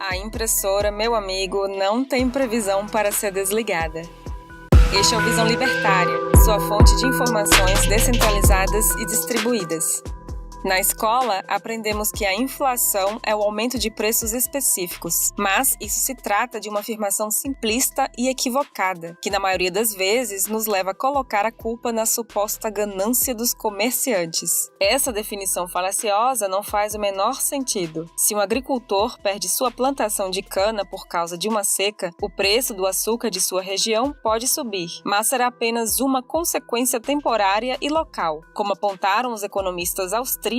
A impressora, meu amigo, não tem previsão para ser desligada. Este é o Visão Libertária, sua fonte de informações descentralizadas e distribuídas. Na escola, aprendemos que a inflação é o aumento de preços específicos, mas isso se trata de uma afirmação simplista e equivocada, que na maioria das vezes nos leva a colocar a culpa na suposta ganância dos comerciantes. Essa definição falaciosa não faz o menor sentido. Se um agricultor perde sua plantação de cana por causa de uma seca, o preço do açúcar de sua região pode subir, mas será apenas uma consequência temporária e local. Como apontaram os economistas austríacos,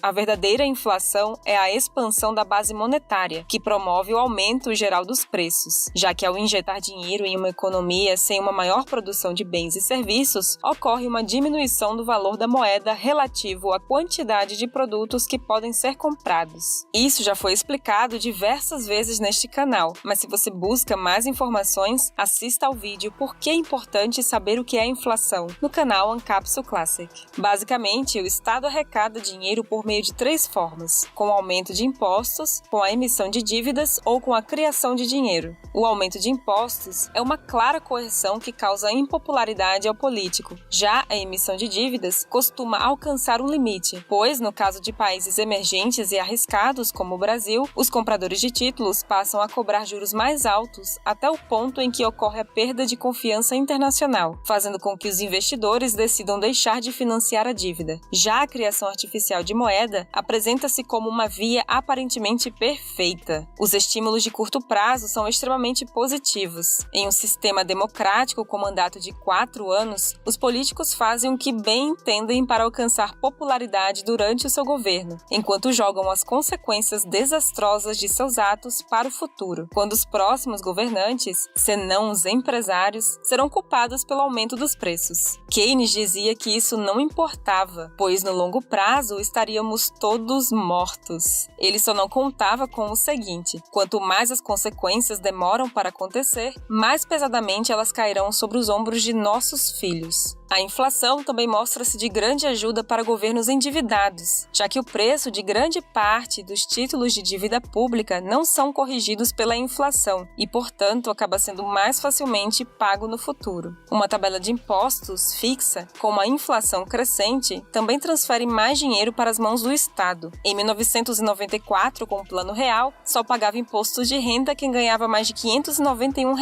a verdadeira inflação é a expansão da base monetária, que promove o aumento geral dos preços, já que ao injetar dinheiro em uma economia sem uma maior produção de bens e serviços, ocorre uma diminuição do valor da moeda relativo à quantidade de produtos que podem ser comprados. Isso já foi explicado diversas vezes neste canal, mas se você busca mais informações, assista ao vídeo Por que é importante saber o que é inflação, no canal Ancapsul Classic. Basicamente, o Estado arrecada dinheiro por meio de 3 formas: com o aumento de impostos, com a emissão de dívidas ou com a criação de dinheiro. O aumento de impostos é uma clara coerção que causa impopularidade ao político. Já a emissão de dívidas costuma alcançar um limite, pois, no caso de países emergentes e arriscados como o Brasil, os compradores de títulos passam a cobrar juros mais altos até o ponto em que ocorre a perda de confiança internacional, fazendo com que os investidores decidam deixar de financiar a dívida. Já a criação artificial de moeda apresenta-se como uma via aparentemente perfeita. Os estímulos de curto prazo são extremamente positivos. Em um sistema democrático com mandato de 4 anos, os políticos fazem o que bem entendem para alcançar popularidade durante o seu governo, enquanto jogam as consequências desastrosas de seus atos para o futuro, quando os próximos governantes, senão os empresários, serão culpados pelo aumento dos preços. Keynes dizia que isso não importava, pois no longo prazo estaríamos todos mortos. Ele só não contava com o seguinte: quanto mais as consequências demoram para acontecer, mais pesadamente elas cairão sobre os ombros de nossos filhos. A inflação também mostra-se de grande ajuda para governos endividados, já que o preço de grande parte dos títulos de dívida pública não são corrigidos pela inflação e, portanto, acaba sendo mais facilmente pago no futuro. Uma tabela de impostos fixa, com uma inflação crescente, também transfere mais dinheiro para as mãos do Estado. Em 1994, com o Plano Real, só pagava imposto de renda quem ganhava mais de R$ 591,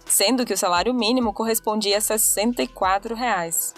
sendo que o salário mínimo correspondia a R$ 64.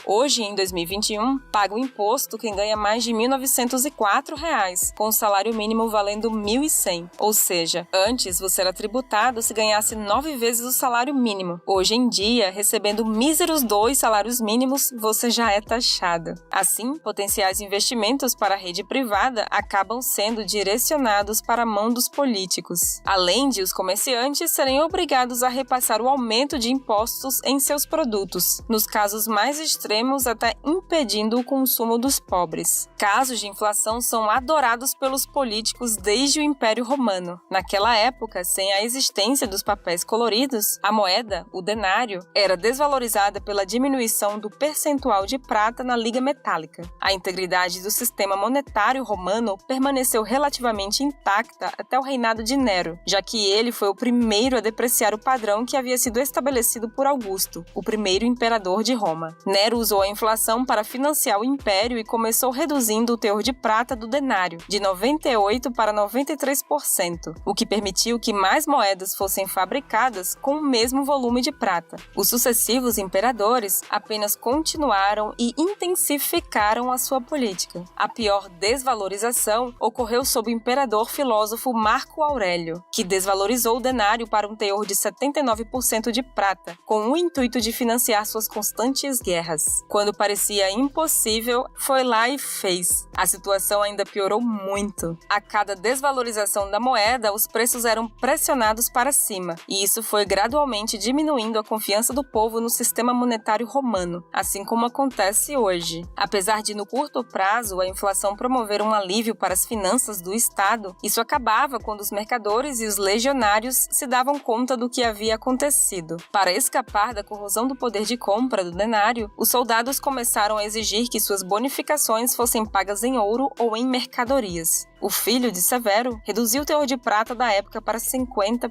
Hoje, em 2021, paga o imposto quem ganha mais de R$ 1.904, com o salário mínimo valendo R$ 1.100. Ou seja, antes você era tributado se ganhasse 9 vezes o salário mínimo. Hoje em dia, recebendo míseros 2 salários mínimos, você já é taxado. Assim, potenciais investimentos para a rede privada acabam sendo direcionados para a mão dos políticos, além de os comerciantes serem obrigados a repassar o aumento de impostos em seus produtos, nos casos mais extremos até impedindo o consumo dos pobres. Casos de inflação são adorados pelos políticos desde o Império Romano. Naquela época, sem a existência dos papéis coloridos, a moeda, o denário, era desvalorizada pela diminuição do percentual de prata na liga metálica. A integridade do sistema monetário romano permaneceu relativamente intacta até o reinado de Nero, já que ele foi o primeiro a depreciar o padrão que havia sido estabelecido por Augusto, o primeiro imperador de Roma. Nero usou a inflação para financiar o império e começou reduzindo o teor de prata do denário, de 98% para 93%, o que permitiu que mais moedas fossem fabricadas com o mesmo volume de prata. Os sucessivos imperadores apenas continuaram e intensificaram a sua política. A pior desvalorização ocorreu sob o imperador filósofo Marco Aurélio, que desvalorizou o denário para um teor de 79% de prata, com o intuito de financiar suas constantes guerras. Quando parecia impossível, foi lá e fez. A situação ainda piorou muito. A cada desvalorização da moeda, os preços eram pressionados para cima, e isso foi gradualmente diminuindo a confiança do povo no sistema monetário romano, assim como acontece hoje. Apesar de, no curto prazo, a inflação promover um alívio para as finanças do Estado, isso acabava quando os mercadores e os legionários se davam conta do que havia acontecido. Para escapar da corrosão do poder de compra do denário, os soldados começaram a exigir que suas bonificações fossem pagas em ouro ou em mercadorias. O filho de Severo reduziu o teor de prata da época para 50%.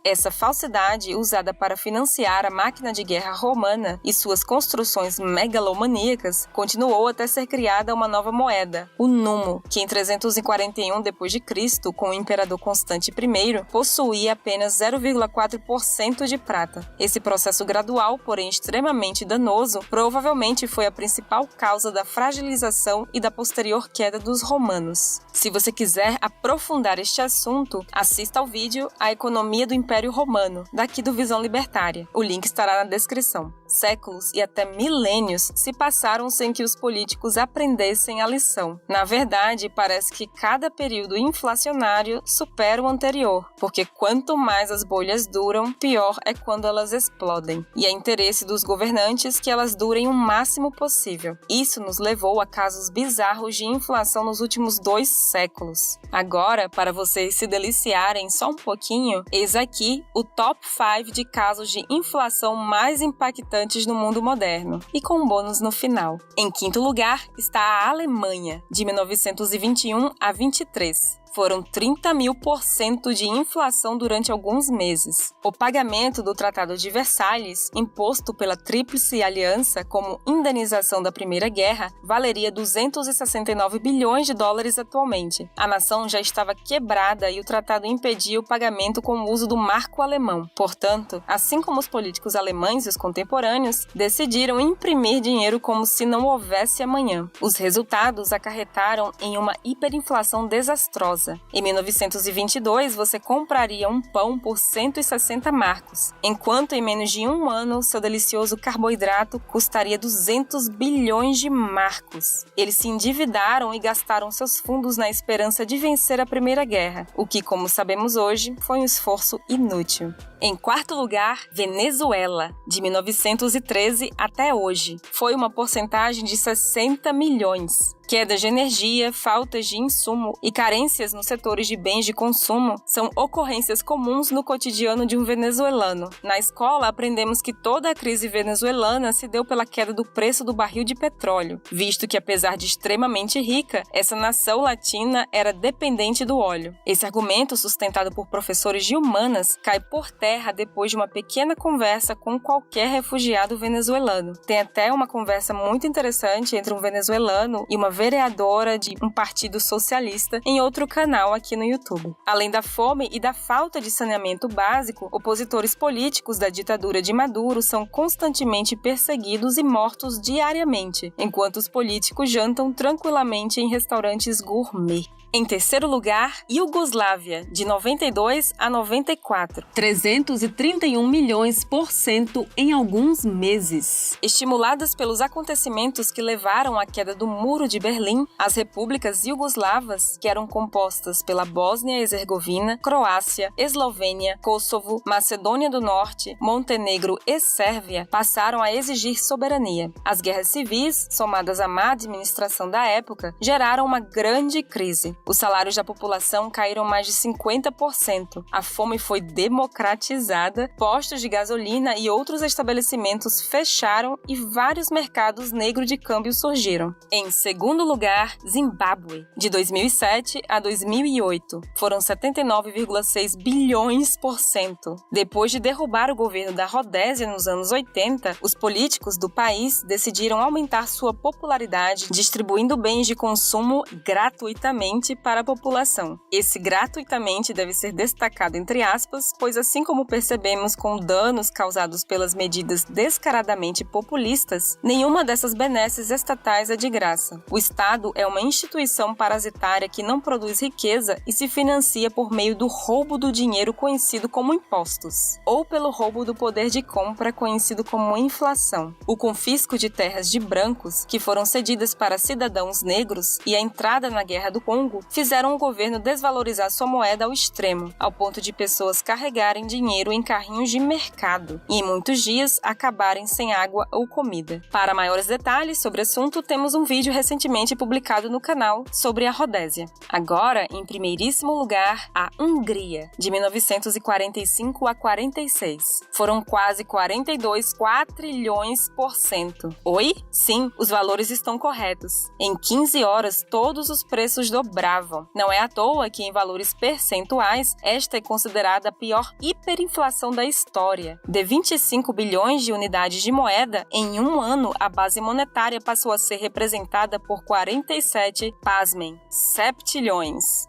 Essa falsidade, usada para financiar a máquina de guerra romana e suas construções megalomaníacas, continuou até ser criada uma nova moeda, o numo, que em 341 d.C., com o imperador Constante I, possuía apenas 0,4% de prata. Esse processo gradual, porém extremamente danoso, provavelmente foi a principal causa da fragilização e da posterior queda dos romanos. Se você quiser aprofundar este assunto, assista ao vídeo A Economia do Império Romano, daqui do Visão Libertária. O link estará na descrição. Séculos e até milênios se passaram sem que os políticos aprendessem a lição. Na verdade, parece que cada período inflacionário supera o anterior, porque quanto mais as bolhas duram, pior é quando elas explodem. E é interesse dos governantes que elas durem o máximo possível. Isso nos levou a casos bizarros de inflação nos últimos 2 séculos. Agora, para vocês se deliciarem só um pouquinho, eis aqui o top 5 de casos de inflação mais impactantes no mundo moderno, e com um bônus no final. Em quinto lugar está a Alemanha, de 1921 a 23. Foram 30.000% de inflação durante alguns meses. O pagamento do Tratado de Versalhes, imposto pela Tríplice Aliança como indenização da Primeira Guerra, valeria 269 bilhões de dólares atualmente. A nação já estava quebrada e o tratado impedia o pagamento com o uso do marco alemão. Portanto, assim como os políticos alemães e os contemporâneos, decidiram imprimir dinheiro como se não houvesse amanhã. Os resultados acarretaram em uma hiperinflação desastrosa. Em 1922, você compraria um pão por 160 marcos, enquanto em menos de um ano, seu delicioso carboidrato custaria 200 bilhões de marcos. Eles se endividaram e gastaram seus fundos na esperança de vencer a Primeira Guerra, o que, como sabemos hoje, foi um esforço inútil. Em quarto lugar, Venezuela, de 1913 até hoje. Foi uma porcentagem de 60 milhões. Quedas de energia, faltas de insumo e carências nos setores de bens de consumo são ocorrências comuns no cotidiano de um venezuelano. Na escola, aprendemos que toda a crise venezuelana se deu pela queda do preço do barril de petróleo, visto que, apesar de extremamente rica, essa nação latina era dependente do óleo. Esse argumento, sustentado por professores de humanas, cai por terra depois de uma pequena conversa com qualquer refugiado venezuelano. Tem até uma conversa muito interessante entre um venezuelano e uma vereadora de um partido socialista em outro canal aqui no YouTube. Além da fome e da falta de saneamento básico, opositores políticos da ditadura de Maduro são constantemente perseguidos e mortos diariamente, enquanto os políticos jantam tranquilamente em restaurantes gourmet. Em terceiro lugar, Iugoslávia, de 92 a 94. 331 milhões% em alguns meses. Estimuladas pelos acontecimentos que levaram à queda do Muro de Berlim, as repúblicas iugoslavas, que eram compostas pela Bósnia e Herzegovina, Croácia, Eslovênia, Kosovo, Macedônia do Norte, Montenegro e Sérvia, passaram a exigir soberania. As guerras civis, somadas à má administração da época, geraram uma grande crise. Os salários da população caíram mais de 50%. A fome foi democratizada, postos de gasolina e outros estabelecimentos fecharam e vários mercados negros de câmbio surgiram. Em segundo lugar, Zimbábue, de 2007 a 2008. Foram 79,6 bilhões%. Depois de derrubar o governo da Rodésia nos anos 80, os políticos do país decidiram aumentar sua popularidade, distribuindo bens de consumo gratuitamente para a população. Esse gratuitamente deve ser destacado entre aspas, pois assim como percebemos com danos causados pelas medidas descaradamente populistas, nenhuma dessas benesses estatais é de graça. O Estado é uma instituição parasitária que não produz riqueza e se financia por meio do roubo do dinheiro conhecido como impostos, ou pelo roubo do poder de compra conhecido como inflação. O confisco de terras de brancos, que foram cedidas para cidadãos negros, e a entrada na Guerra do Congo fizeram o governo desvalorizar sua moeda ao extremo, ao ponto de pessoas carregarem dinheiro em carrinhos de mercado e em muitos dias acabarem sem água ou comida. Para maiores detalhes sobre o assunto, temos um vídeo recentemente publicado no canal sobre a Rodésia. Agora, em primeiríssimo lugar, a Hungria, de 1945 a 46. Foram quase 42 quatrilhões%. Oi? Sim, os valores estão corretos. Em 15 horas, todos os preços dobraram. giravam. Não é à toa que, em valores percentuais, esta é considerada a pior hiperinflação da história. De 25 bilhões de unidades de moeda, em um ano a base monetária passou a ser representada por 47, pasmem, septilhões.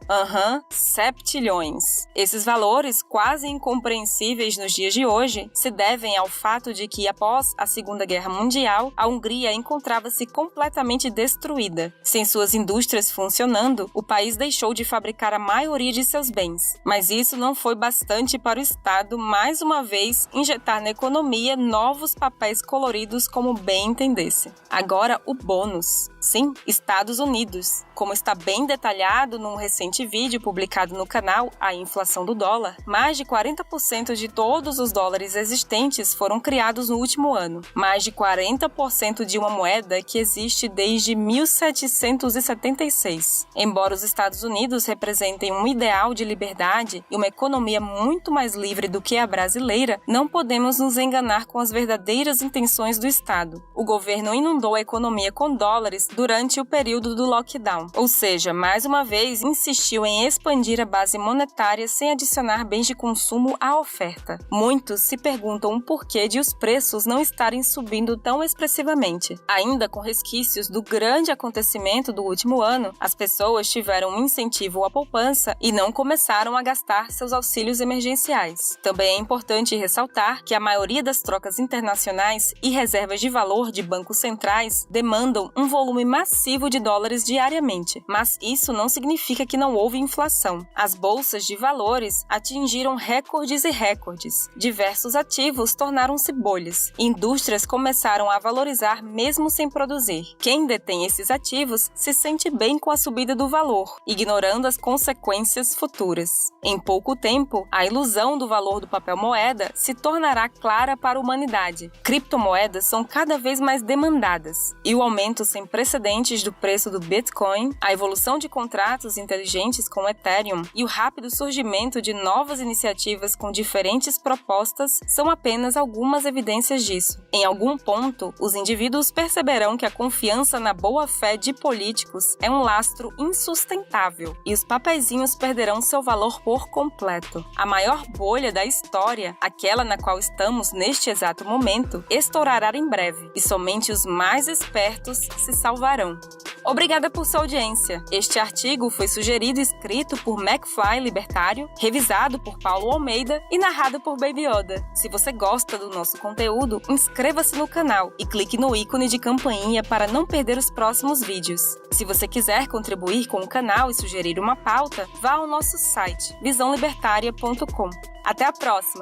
Septilhões. Esses valores, quase incompreensíveis nos dias de hoje, se devem ao fato de que, após a Segunda Guerra Mundial, a Hungria encontrava-se completamente destruída. Sem suas indústrias funcionando, o país deixou de fabricar a maioria de seus bens. Mas isso não foi bastante para o Estado, mais uma vez, injetar na economia novos papéis coloridos como bem entendesse. Agora, o bônus. Sim, Estados Unidos. Como está bem detalhado num recente vídeo publicado no canal A Inflação do Dólar, mais de 40% de todos os dólares existentes foram criados no último ano. Mais de 40% de uma moeda que existe desde 1776. Embora os Estados Unidos representem um ideal de liberdade e uma economia muito mais livre do que a brasileira, não podemos nos enganar com as verdadeiras intenções do Estado. O governo inundou a economia com dólares durante o período do lockdown, ou seja, mais uma vez insistiu em expandir a base monetária sem adicionar bens de consumo à oferta. Muitos se perguntam o porquê de os preços não estarem subindo tão expressivamente. Ainda com resquícios do grande acontecimento do último ano, as pessoas tiveram um incentivo à poupança e não começaram a gastar seus auxílios emergenciais. Também é importante ressaltar que a maioria das trocas internacionais e reservas de valor de bancos centrais demandam um volume massivo de dólares diariamente, mas isso não significa que não houve inflação. As bolsas de valores atingiram recordes e recordes. Diversos ativos tornaram-se bolhas. Indústrias começaram a valorizar mesmo sem produzir. Quem detém esses ativos se sente bem com a subida do valor, ignorando as consequências futuras. Em pouco tempo, a ilusão do valor do papel moeda se tornará clara para a humanidade. Criptomoedas são cada vez mais demandadas, e o aumento sem precedentes do preço do Bitcoin, a evolução de contratos inteligentes com o Ethereum e o rápido surgimento de novas iniciativas com diferentes propostas são apenas algumas evidências disso. Em algum ponto, os indivíduos perceberão que a confiança na boa-fé de políticos é um lastro insustentável e os papeizinhos perderão seu valor por completo. A maior bolha da história, aquela na qual estamos neste exato momento, estourará em breve e somente os mais espertos se salvarão. Obrigada por sua audiência. Este artigo foi sugerido e escrito por McFly Libertário, revisado por Paulo Almeida e narrado por Baby Yoda. Se você gosta do nosso conteúdo, inscreva-se no canal e clique no ícone de campainha para não perder os próximos vídeos. Se você quiser contribuir com o canal e sugerir uma pauta, vá ao nosso site visãolibertaria.com. Até a próxima!